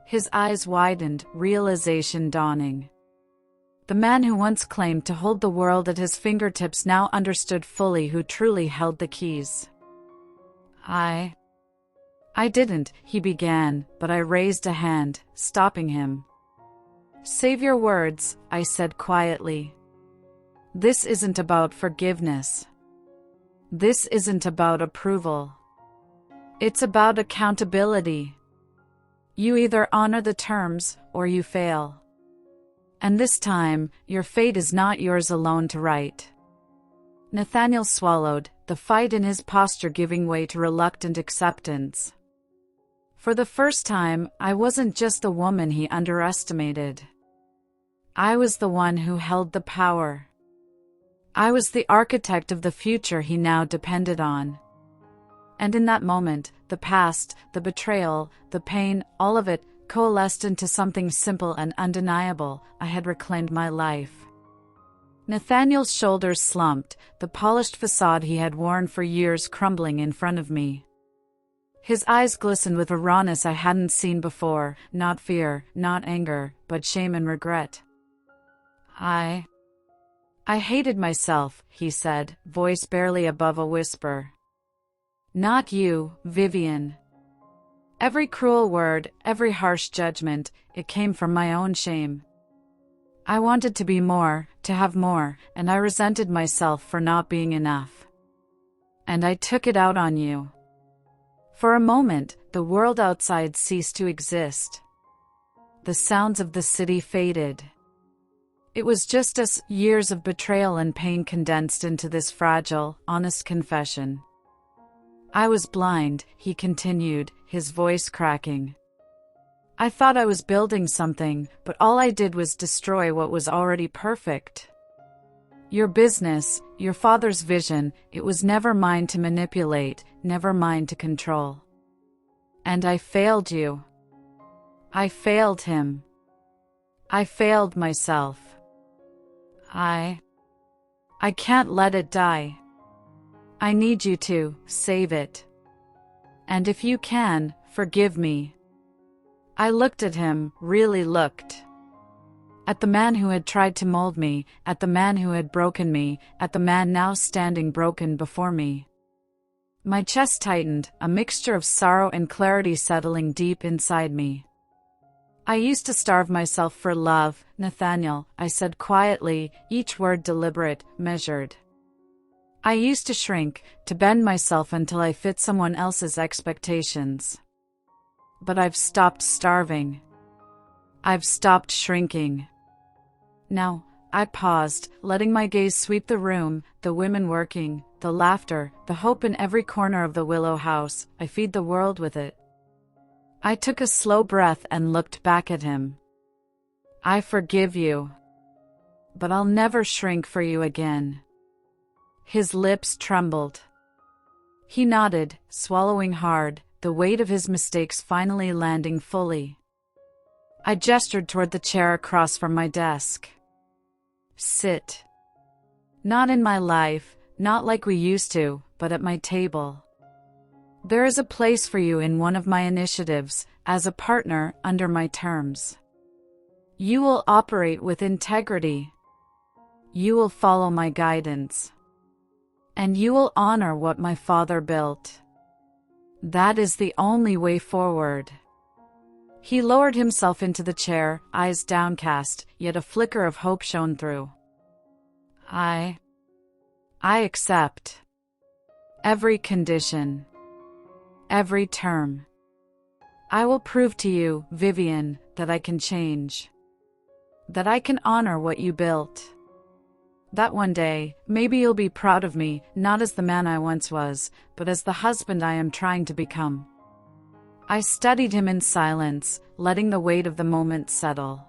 His eyes widened, realization dawning. The man who once claimed to hold the world at his fingertips now understood fully who truly held the keys. I didn't," he began, but I raised a hand, stopping him. "Save your words," I said quietly. "This isn't about forgiveness. This isn't about approval. It's about accountability. You either honor the terms or you fail. And this time, your fate is not yours alone to write. Nathaniel swallowed, the fight in his posture giving way to reluctant acceptance. For the first time, I wasn't just the woman he underestimated. I was the one who held the power. I was the architect of the future he now depended on. And in that moment, the past, the betrayal, the pain, all of it coalesced into something simple and undeniable. I had reclaimed my life. Nathaniel's shoulders slumped, the polished facade he had worn for years crumbling in front of me. His eyes glistened with a rawness I hadn't seen before, not fear, not anger, but shame and regret. I hated myself, he said, voice barely above a whisper. Not you, Vivian. Every cruel word, every harsh judgment, it came from my own shame. I wanted to be more, to have more, and I resented myself for not being enough. And I took it out on you. For a moment, the world outside ceased to exist. The sounds of the city faded. It was just us, years of betrayal and pain condensed into this fragile, honest confession. I was blind, he continued, his voice cracking. I thought I was building something, but all I did was destroy what was already perfect. Your business, your father's vision, it was never mine to manipulate, never mine to control. And I failed you. I failed him. I failed myself. I can't let it die. I need you to save it. And if you can, forgive me. I looked at him, really looked. At the man who had tried to mold me, at the man who had broken me, at the man now standing broken before me. My chest tightened, a mixture of sorrow and clarity settling deep inside me. I used to starve myself for love, Nathaniel, I said quietly, each word deliberate, measured. I used to shrink, to bend myself until I fit someone else's expectations. But I've stopped starving. I've stopped shrinking. Now, I paused, letting my gaze sweep the room, the women working, the laughter, the hope in every corner of the Willow House. I feed the world with it. I took a slow breath and looked back at him. I forgive you. But I'll never shrink for you again. His lips trembled. He nodded, swallowing hard, the weight of his mistakes finally landing fully. I gestured toward the chair across from my desk. Sit. Not in my life, not like we used to, but at my table. There is a place for you in one of my initiatives, as a partner under my terms. You will operate with integrity. You will follow my guidance. And you will honor what my father built. That is the only way forward. He lowered himself into the chair, eyes downcast, yet a flicker of hope shone through. I accept. Every condition. Every term. I will prove to you, Vivian, that I can change. That I can honor what you built. That one day, maybe you'll be proud of me, not as the man I once was, but as the husband I am trying to become. I studied him in silence, letting the weight of the moment settle.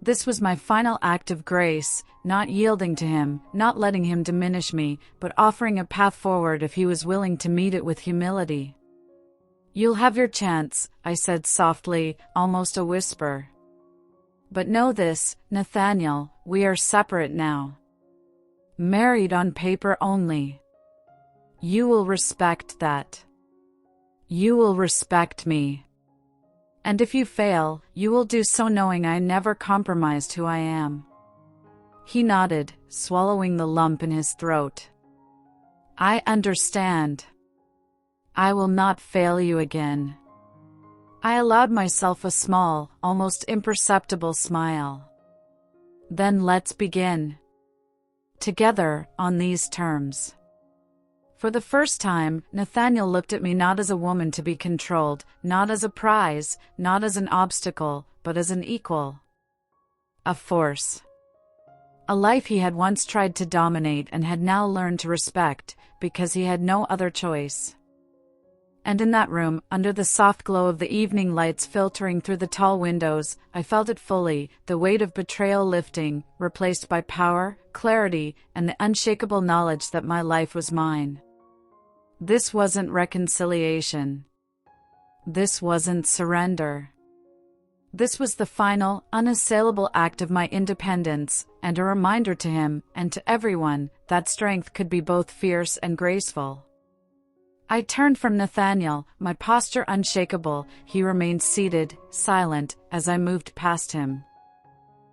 This was my final act of grace, not yielding to him, not letting him diminish me, but offering a path forward if he was willing to meet it with humility. You'll have your chance, I said softly, almost a whisper. But know this, Nathaniel, we are separate now. Married on paper only. You will respect that. You will respect me. And if you fail, you will do so knowing I never compromised who I am. He nodded, swallowing the lump in his throat. I understand. I will not fail you again. I allowed myself a small, almost imperceptible smile. Then let's begin. Together, on these terms. For the first time, Nathaniel looked at me not as a woman to be controlled, not as a prize, not as an obstacle, but as an equal. A force. A life he had once tried to dominate and had now learned to respect, because he had no other choice. And in that room, under the soft glow of the evening lights filtering through the tall windows, I felt it fully, the weight of betrayal lifting, replaced by power, clarity, and the unshakable knowledge that my life was mine. This wasn't reconciliation. This wasn't surrender. This was the final, unassailable act of my independence, and a reminder to him, and to everyone, that strength could be both fierce and graceful. I turned from Nathaniel, my posture unshakable. He remained seated, silent, as I moved past him.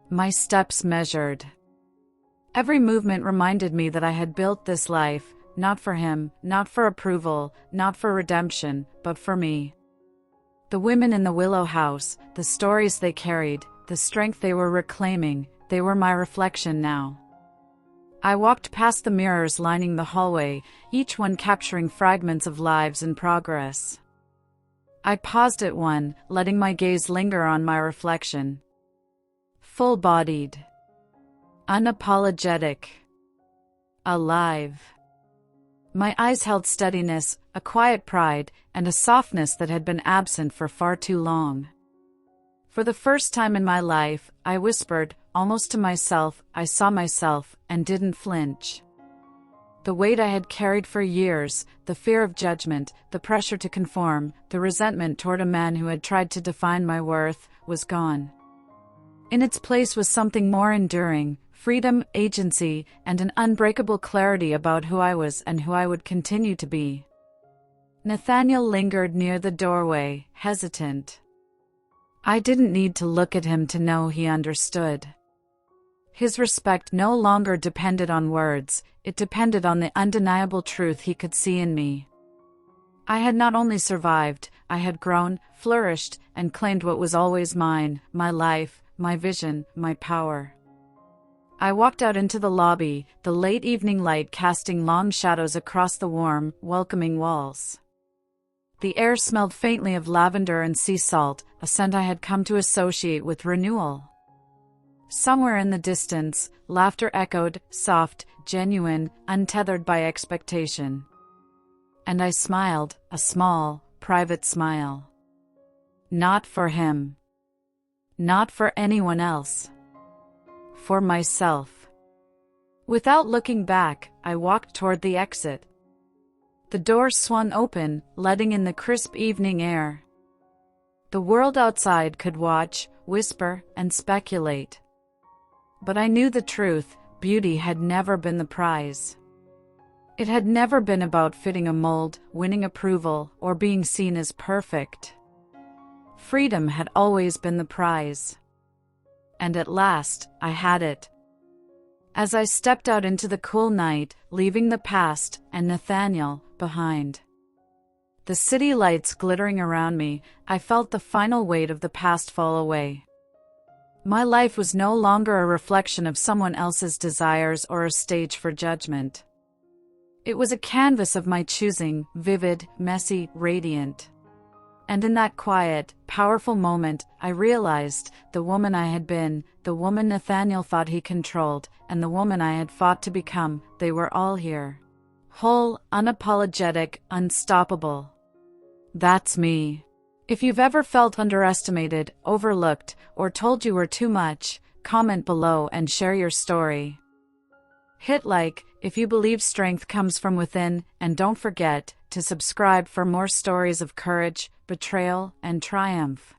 My steps measured. Every movement reminded me that I had built this life, not for him, not for approval, not for redemption, but for me. The women in the Willow House, the stories they carried, the strength they were reclaiming, they were my reflection now. I walked past the mirrors lining the hallway, each one capturing fragments of lives in progress. I paused at one, letting my gaze linger on my reflection. Full-bodied. Unapologetic. Alive. My eyes held steadiness, a quiet pride, and a softness that had been absent for far too long. For the first time in my life, I whispered, almost to myself, I saw myself, and didn't flinch. The weight I had carried for years, the fear of judgment, the pressure to conform, the resentment toward a man who had tried to define my worth, was gone. In its place was something more enduring, freedom, agency, and an unbreakable clarity about who I was and who I would continue to be. Nathaniel lingered near the doorway, hesitant. I didn't need to look at him to know he understood. His respect no longer depended on words, it depended on the undeniable truth he could see in me. I had not only survived, I had grown, flourished, and claimed what was always mine, my life, my vision, my power. I walked out into the lobby, the late evening light casting long shadows across the warm, welcoming walls. The air smelled faintly of lavender and sea salt, a scent I had come to associate with renewal. Somewhere in the distance, laughter echoed, soft, genuine, untethered by expectation. And I smiled, a small, private smile. Not for him. Not for anyone else. For myself. Without looking back, I walked toward the exit. The door swung open, letting in the crisp evening air. The world outside could watch, whisper, and speculate. But I knew the truth, beauty had never been the prize. It had never been about fitting a mold, winning approval, or being seen as perfect. Freedom had always been the prize. And at last, I had it. As I stepped out into the cool night, leaving the past, and Nathaniel, behind. The city lights glittering around me, I felt the final weight of the past fall away. My life was no longer a reflection of someone else's desires or a stage for judgment. It was a canvas of my choosing, vivid, messy, radiant. And in that quiet, powerful moment, I realized the woman I had been, the woman Nathaniel thought he controlled, and the woman I had fought to become, they were all here. Whole, unapologetic, unstoppable. That's me. If you've ever felt underestimated, overlooked, or told you were too much, comment below and share your story. Hit like if you believe strength comes from within, and don't forget to subscribe for more stories of courage, betrayal, and triumph.